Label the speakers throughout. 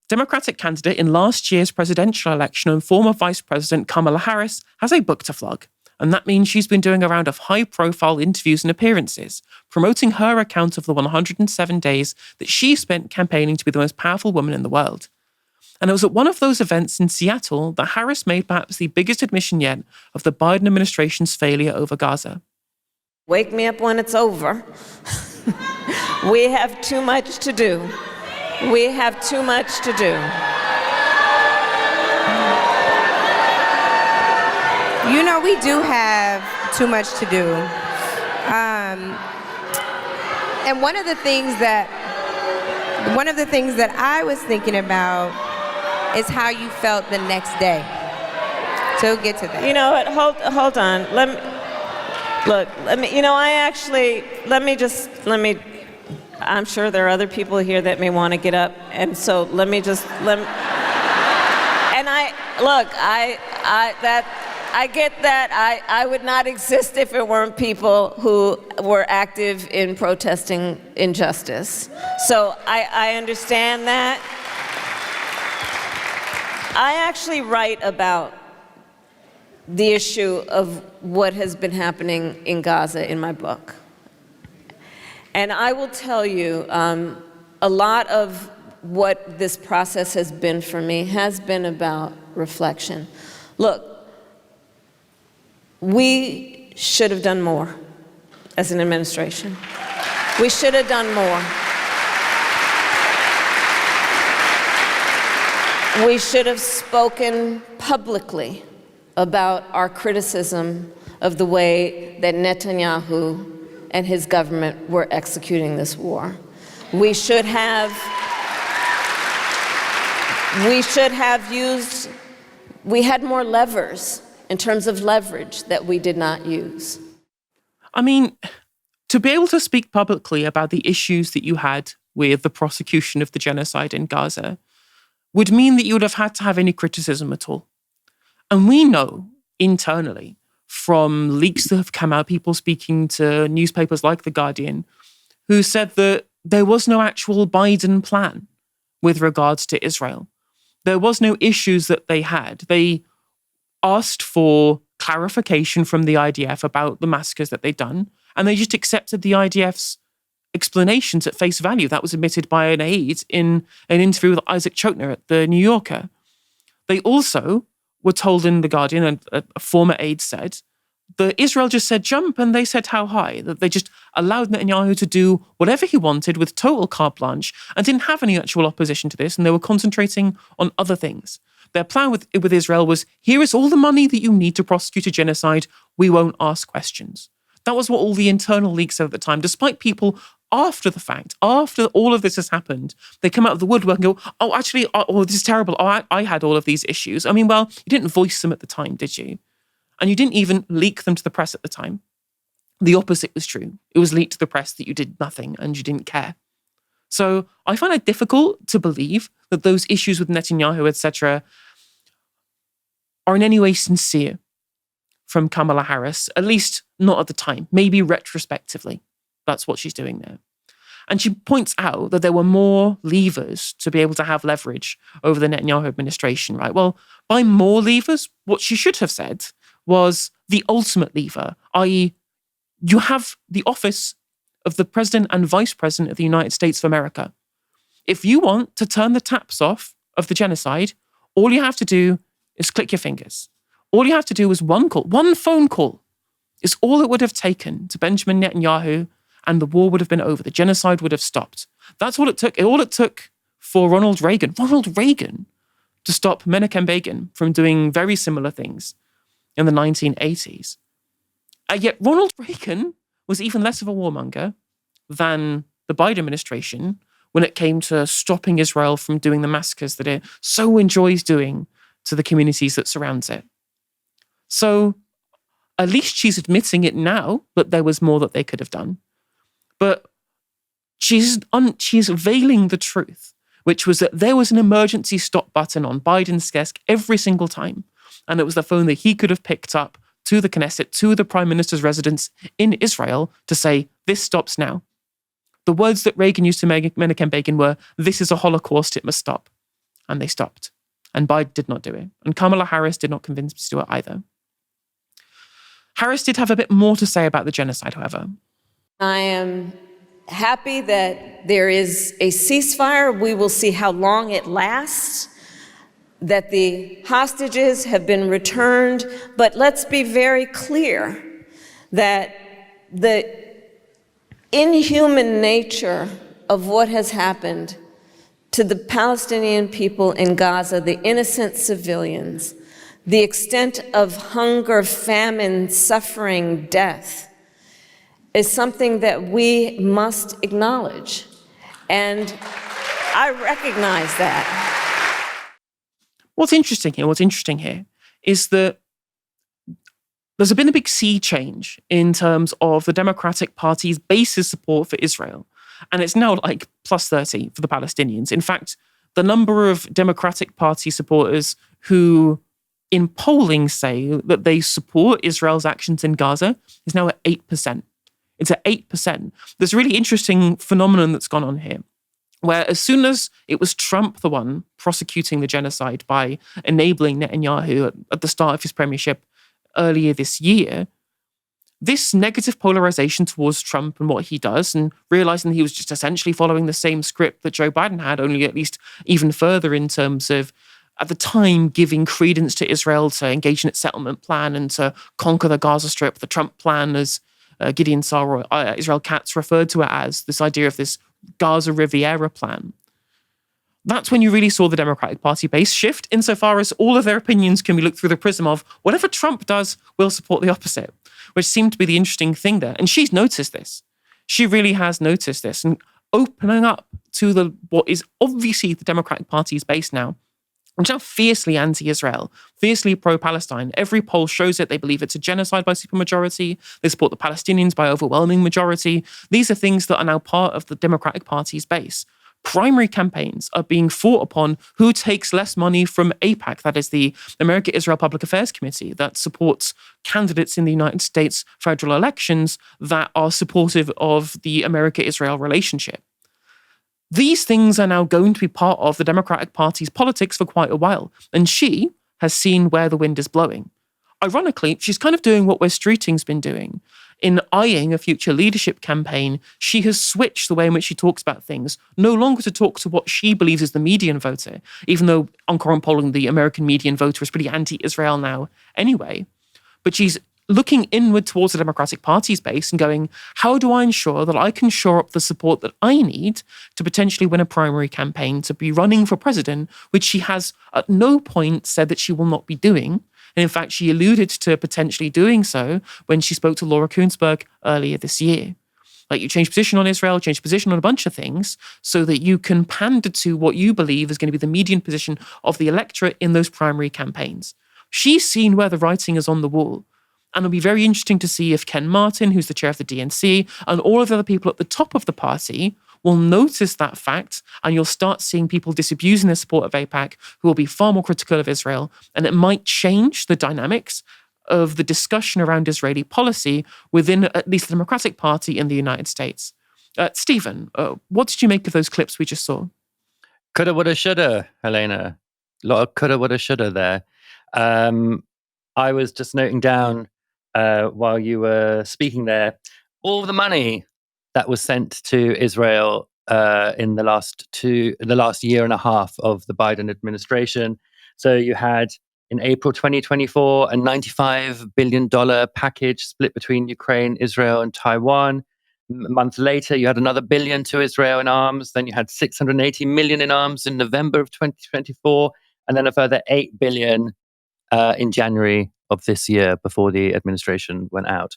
Speaker 1: Democratic candidate in last year's presidential election and former Vice President Kamala Harris has a book to flog. And that means she's been doing a round of high-profile interviews and appearances, promoting her account of the 107 days that she spent campaigning to be the most powerful woman in the world. And it was at one of those events in Seattle that Harris made perhaps the biggest admission yet of the Biden administration's failure over Gaza.
Speaker 2: Wake me up when it's over. We have too much to do. We have too much to do.
Speaker 3: You know, we do have too much to do. And one of the things that I was thinking about is how you felt the next day. So we'll get to that.
Speaker 2: You know what? Hold on. Let me. I'm sure there are other people here that may want to get up, and so I get that. I would not exist if it weren't people who were active in protesting injustice. So I understand that. I actually write about the issue of what has been happening in Gaza in my book. And I will tell you, a lot of what this process has been for me has been about reflection. Look, we should have done more as an administration. We should have done more. We should have spoken publicly about our criticism of the way that Netanyahu and his government were executing this war. We had more levers in terms of leverage that we did not use.
Speaker 1: I mean, to be able to speak publicly about the issues that you had with the prosecution of the genocide in Gaza would mean that you would have had to have any criticism at all. And we know internally from leaks that have come out, people speaking to newspapers like The Guardian, who said that there was no actual Biden plan with regards to Israel. There was no issues that they had. They asked for clarification from the IDF about the massacres that they'd done, and they just accepted the IDF's explanations at face value. That was admitted by an aide in an interview with Isaac Chotiner at The New Yorker. They also were told in The Guardian, and a former aide said, that Israel just said jump, and they said how high, that they just allowed Netanyahu to do whatever he wanted with total carte blanche and didn't have any actual opposition to this, and they were concentrating on other things. Their plan with Israel was, here is all the money that you need to prosecute a genocide, we won't ask questions. That was what all the internal leaks said at the time, despite people after the fact, after all of this has happened, they come out of the woodwork and go, oh, actually, this is terrible. Oh, I had all of these issues. I mean, well, you didn't voice them at the time, did you? And you didn't even leak them to the press at the time. The opposite was true. It was leaked to the press that you did nothing and you didn't care. So I find it difficult to believe that those issues with Netanyahu, etc., are in any way sincere from Kamala Harris, at least not at the time, maybe retrospectively. That's what she's doing there. And she points out that there were more levers to be able to have leverage over the Netanyahu administration, right? Well, by more levers, what she should have said was the ultimate lever, i.e., you have the office of the President and Vice President of the United States of America. If you want to turn the taps off of the genocide, all you have to do is click your fingers. All you have to do is one phone call is all it would have taken to Benjamin Netanyahu, and the war would have been over. The genocide would have stopped. That's what it took. All it took for Ronald Reagan to stop Menachem Begin from doing very similar things in the 1980s. And yet Ronald Reagan was even less of a warmonger than the Biden administration when it came to stopping Israel from doing the massacres that it so enjoys doing to the communities that surrounds it. So at least she's admitting it now that there was more that they could have done. But she's veiling the truth, which was that there was an emergency stop button on Biden's desk every single time. And it was the phone that he could have picked up to the Knesset, to the Prime Minister's residence in Israel to say, this stops now. The words that Reagan used to Menachem Begin were, this is a Holocaust, it must stop. and they stopped. And Biden did not do it. And Kamala Harris did not convince me to do it either. Harris did have a bit more to say about the genocide, however.
Speaker 2: I am happy that there is a ceasefire. We will see how long it lasts, that the hostages have been returned. But let's be very clear that the inhuman nature of what has happened to the Palestinian people in Gaza, the innocent civilians, the extent of hunger, famine, suffering, death, is something that we must acknowledge. And I recognize that.
Speaker 1: What's interesting here is that there's been a big sea change in terms of the Democratic Party's basis support for Israel. And it's now like plus 30 for the Palestinians. In fact, the number of Democratic Party supporters who in polling say that they support Israel's actions in Gaza is now at 8%. It's at 8%. There's a really interesting phenomenon that's gone on here, where as soon as it was Trump the one prosecuting the genocide by enabling Netanyahu at the start of his premiership earlier this year, this negative polarization towards Trump and what he does, and realizing that he was just essentially following the same script that Joe Biden had, only at least even further in terms of, at the time, giving credence to Israel to engage in its settlement plan and to conquer the Gaza Strip. The Trump plan, as Gideon Saar, Israel Katz referred to it as, this idea of this Gaza Riviera plan. That's when you really saw the Democratic Party base shift, insofar as all of their opinions can be looked through the prism of whatever Trump does, we'll support the opposite, which seemed to be the interesting thing there. And she's noticed this. She really has noticed this. And opening up to what is obviously the Democratic Party's base now, which are fiercely anti-Israel, fiercely pro-Palestine. Every poll shows it. They believe it's a genocide by supermajority. They support the Palestinians by overwhelming majority. These are things that are now part of the Democratic Party's base. Primary campaigns are being fought upon who takes less money from AIPAC, that is the America-Israel Public Affairs Committee that supports candidates in the United States federal elections that are supportive of the America-Israel relationship. These things are now going to be part of the Democratic Party's politics for quite a while, and she has seen where the wind is blowing. Ironically, she's kind of doing what Wes Streeting's been doing. In eyeing a future leadership campaign, she has switched the way in which she talks about things, no longer to talk to what she believes is the median voter, even though on current polling, the American median voter is pretty anti-Israel now anyway. But she's looking inward towards the Democratic Party's base and going, how do I ensure that I can shore up the support that I need to potentially win a primary campaign to be running for president, which she has at no point said that she will not be doing. And in fact, she alluded to potentially doing so when she spoke to Laura Kuenssberg earlier this year. Like, you change position on Israel, change position on a bunch of things so that you can pander to what you believe is going to be the median position of the electorate in those primary campaigns. She's seen where the writing is on the wall. And it'll be very interesting to see if Ken Martin, who's the chair of the DNC, and all of the other people at the top of the party will notice that fact, and you'll start seeing people disabusing their support of AIPAC who will be far more critical of Israel, and it might change the dynamics of the discussion around Israeli policy within at least the Democratic Party in the United States. Stephen, what did you make of those clips we just saw?
Speaker 4: Coulda, woulda, shoulda, Helena. A lot of coulda, woulda, shoulda there. I was just noting down while you were speaking there, all the money that was sent to Israel in the last year and a half of the Biden administration. So you had in April 2024 a $95 billion package split between Ukraine, Israel, and Taiwan. A month later, you had another billion to Israel in arms. Then you had 680 million in arms in November of 2024, and then a further 8 billion in January of this year before the administration went out.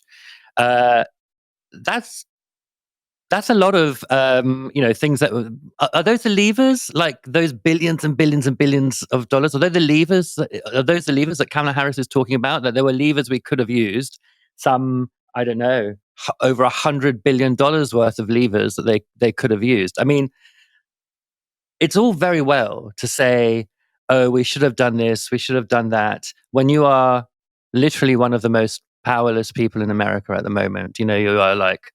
Speaker 4: That's a lot of things that are those the levers, like those billions and billions and billions of dollars? Are those the levers that Kamala Harris is talking about? That there were levers we could have used. Some, I don't know, over $100 billion worth of levers that they could have used. I mean, it's all very well to say, oh, we should have done this, we should have done that, when you are literally one of the most powerless people in America at the moment. You know, you are like,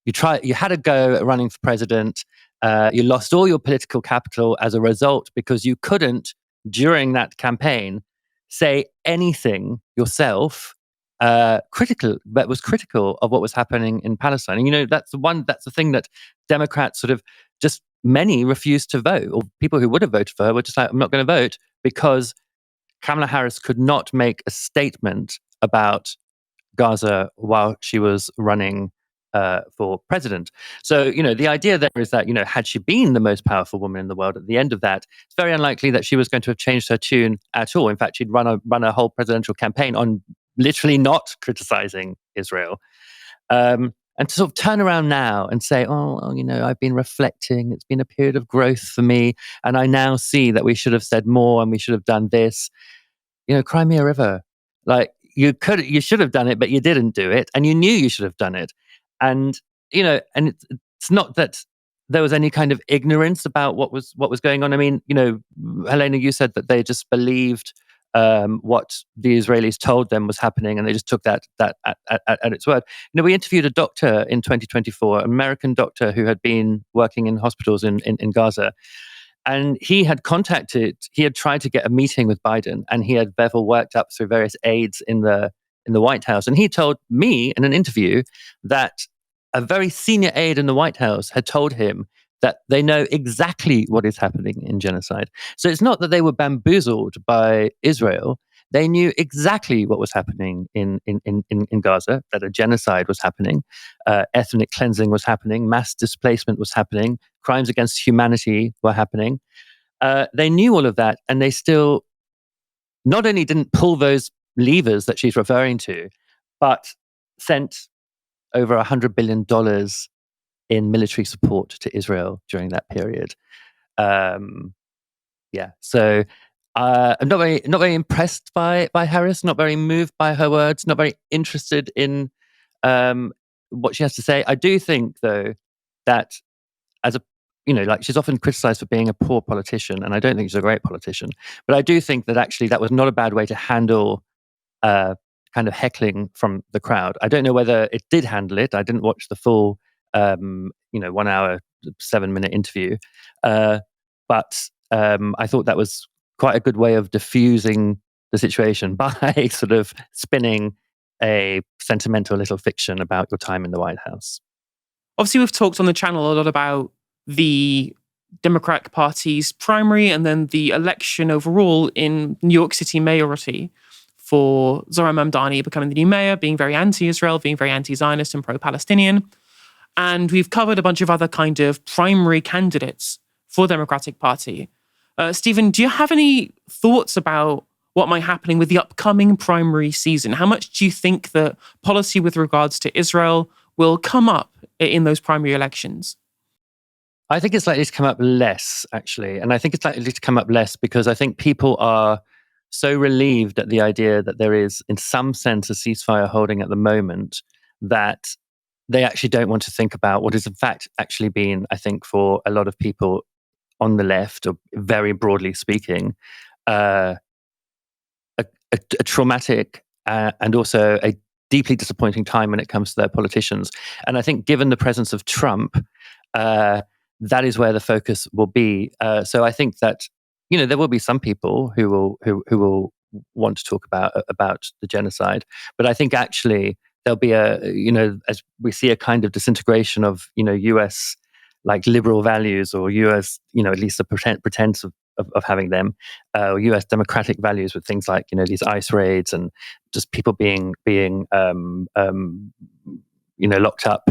Speaker 4: you had a go at running for president. You lost all your political capital as a result because you couldn't, during that campaign, say anything yourself critical that was critical of what was happening in Palestine. And that's the thing that Democrats sort of just many refused to vote, or people who would have voted for her were just like, I'm not going to vote, because Kamala Harris could not make a statement about Gaza while she was running for president. So, the idea there is that, had she been the most powerful woman in the world at the end of that, it's very unlikely that she was going to have changed her tune at all. In fact, she'd run a whole presidential campaign on literally not criticizing Israel. And to sort of turn around now and say, I've been reflecting, it's been a period of growth for me, and I now see that we should have said more and we should have done this. Cry me a river. Like, you should have done it, but you didn't do it, and you knew you should have done it. And and it's not that there was any kind of ignorance about what was going on. I mean, Helena, you said that they just believed what the Israelis told them was happening, and they just took that at its word. We interviewed a doctor in 2024, an American doctor who had been working in hospitals in Gaza. And he had tried to get a meeting with Biden, and he had therefore worked up through various aides in the White House. And he told me in an interview that a very senior aide in the White House had told him that they know exactly what is happening in genocide. So it's not that they were bamboozled by Israel. They knew exactly what was happening in Gaza, that a genocide was happening, ethnic cleansing was happening, mass displacement was happening, crimes against humanity were happening. They knew all of that, and they still not only didn't pull those levers that she's referring to, but sent over $100 billion in military support to Israel during that period. So I'm not very impressed by Harris, not very moved by her words, not very interested in what she has to say. I do think, though, that she's often criticized for being a poor politician, and I don't think she's a great politician. But I do think that actually that was not a bad way to handle kind of heckling from the crowd. I don't know whether it did handle it. I didn't watch the full 1 hour, 7-minute interview. But I thought that was quite a good way of diffusing the situation by sort of spinning a sentimental little fiction about your time in the White House.
Speaker 1: Obviously, we've talked on the channel a lot about the Democratic Party's primary and then the election overall in New York City mayoralty for Zohran Mamdani becoming the new mayor, being very anti-Israel, being very anti-Zionist and pro-Palestinian. And we've covered a bunch of other kind of primary candidates for the Democratic Party. Stephen, do you have any thoughts about what might be happening with the upcoming primary season? How much do you think that policy with regards to Israel will come up in those primary elections?
Speaker 4: I think it's likely to come up less, actually. And I think it's likely to come up less because I think people are so relieved at the idea that there is, in some sense, a ceasefire holding at the moment that they actually don't want to think about what has, in fact, actually been, I think, for a lot of people on the left, or very broadly speaking, a traumatic and also a deeply disappointing time when it comes to their politicians. And I think given the presence of Trump, that is where the focus will be. So I think that, there will be some people who will want to talk about the genocide. But I think actually there'll be as we see a kind of disintegration of, US like liberal values, or US, at least a pretense of having them, or US democratic values with things like, these ICE raids and just people being locked up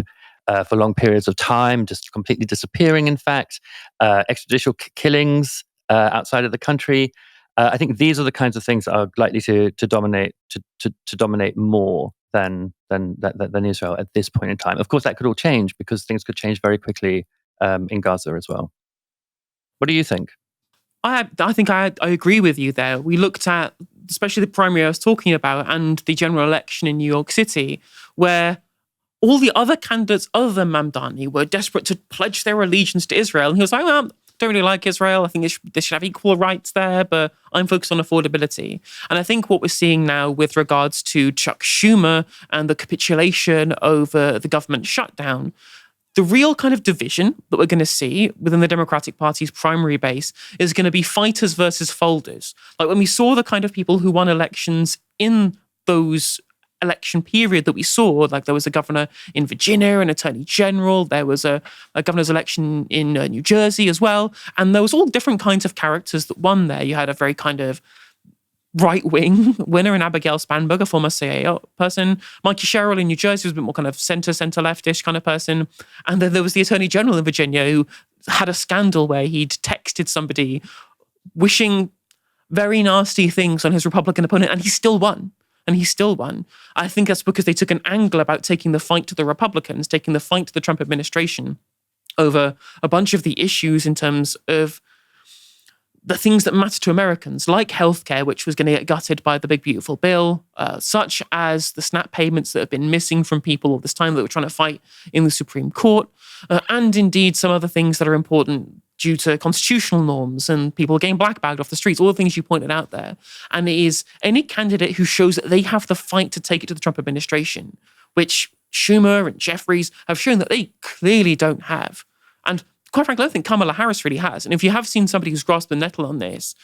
Speaker 4: for long periods of time, just completely disappearing, in fact, extrajudicial killings outside of the country. I think these are the kinds of things that are likely to dominate to dominate more than Israel at this point in time. Of course, that could all change because things could change very quickly in Gaza as well. What do you think?
Speaker 1: I think I agree with you there. We looked at, especially the primary I was talking about and the general election in New York City, where all the other candidates other than Mamdani were desperate to pledge their allegiance to Israel. And he was like, well, I don't really like Israel. I think they should have equal rights there, but I'm focused on affordability. And I think what we're seeing now with regards to Chuck Schumer and the capitulation over the government shutdown, The real kind of division that we're going to see within the Democratic Party's primary base is going to be fighters versus folders. Like when we saw the kind of people who won elections in those election period that we saw, like there was a governor in Virginia, an attorney general, there was a governor's election in New Jersey as well, and there was all different kinds of characters that won there. You had a very kind of right-wing winner in Abigail Spanberg, a former CIA person. Mikey Sherrill in New Jersey was a bit more kind of center-leftish kind of person. And then there was the Attorney General in Virginia who had a scandal where he'd texted somebody wishing very nasty things on his Republican opponent, and he still won. I think that's because they took an angle about taking the fight to the Republicans, taking the fight to the Trump administration over a bunch of the issues in terms of the things that matter to Americans, like healthcare, which was going to get gutted by the big, beautiful bill, such as the SNAP payments that have been missing from people all this time that we're trying to fight in the Supreme Court, and indeed some other things that are important due to constitutional norms and people getting blackbagged off the streets, all the things you pointed out there. And it is any candidate who shows that they have the fight to take it to the Trump administration, which Schumer and Jeffries have shown that they clearly don't have. And quite frankly, I don't think Kamala Harris really has. And if you have seen somebody who's grasped the nettle on this,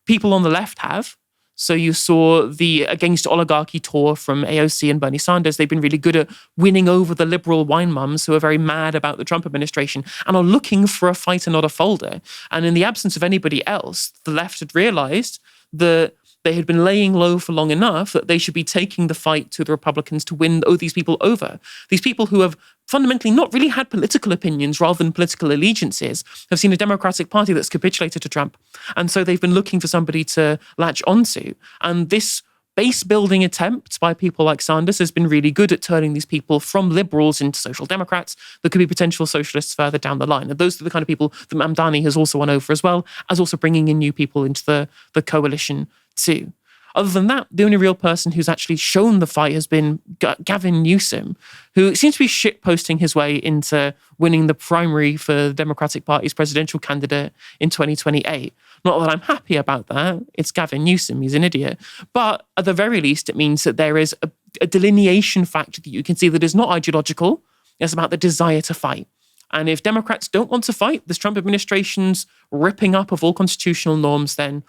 Speaker 1: people on the left have. So you saw the Against Oligarchy tour from AOC and Bernie Sanders. They've been really good at winning over the liberal wine mums who are very mad about the Trump administration and are looking for a fighter, not a folder. And in the absence of anybody else, the left had realized that they had been laying low for long enough that they should be taking the fight to the Republicans to win these people over. These people who have fundamentally not really had political opinions rather than political allegiances have seen a Democratic Party that's capitulated to Trump. And so they've been looking for somebody to latch onto. And this base building attempt by people like Sanders has been really good at turning these people from liberals into social democrats that could be potential socialists further down the line. And those are the kind of people that Mamdani has also won over as well, as also bringing in new people into the coalition too. Other than that, the only real person who's actually shown the fight has been Gavin Newsom, who seems to be shitposting his way into winning the primary for the Democratic Party's presidential candidate in 2028. Not that I'm happy about that. It's Gavin Newsom. He's an idiot. But at the very least, it means that there is a delineation factor that you can see that is not ideological. It's about the desire to fight. And if Democrats don't want to fight, this Trump administration's ripping up of all constitutional norms, then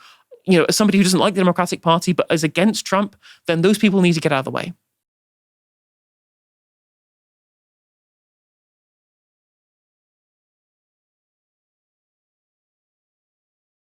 Speaker 1: as somebody who doesn't like the Democratic Party but is against Trump, then those people need to get out of the way.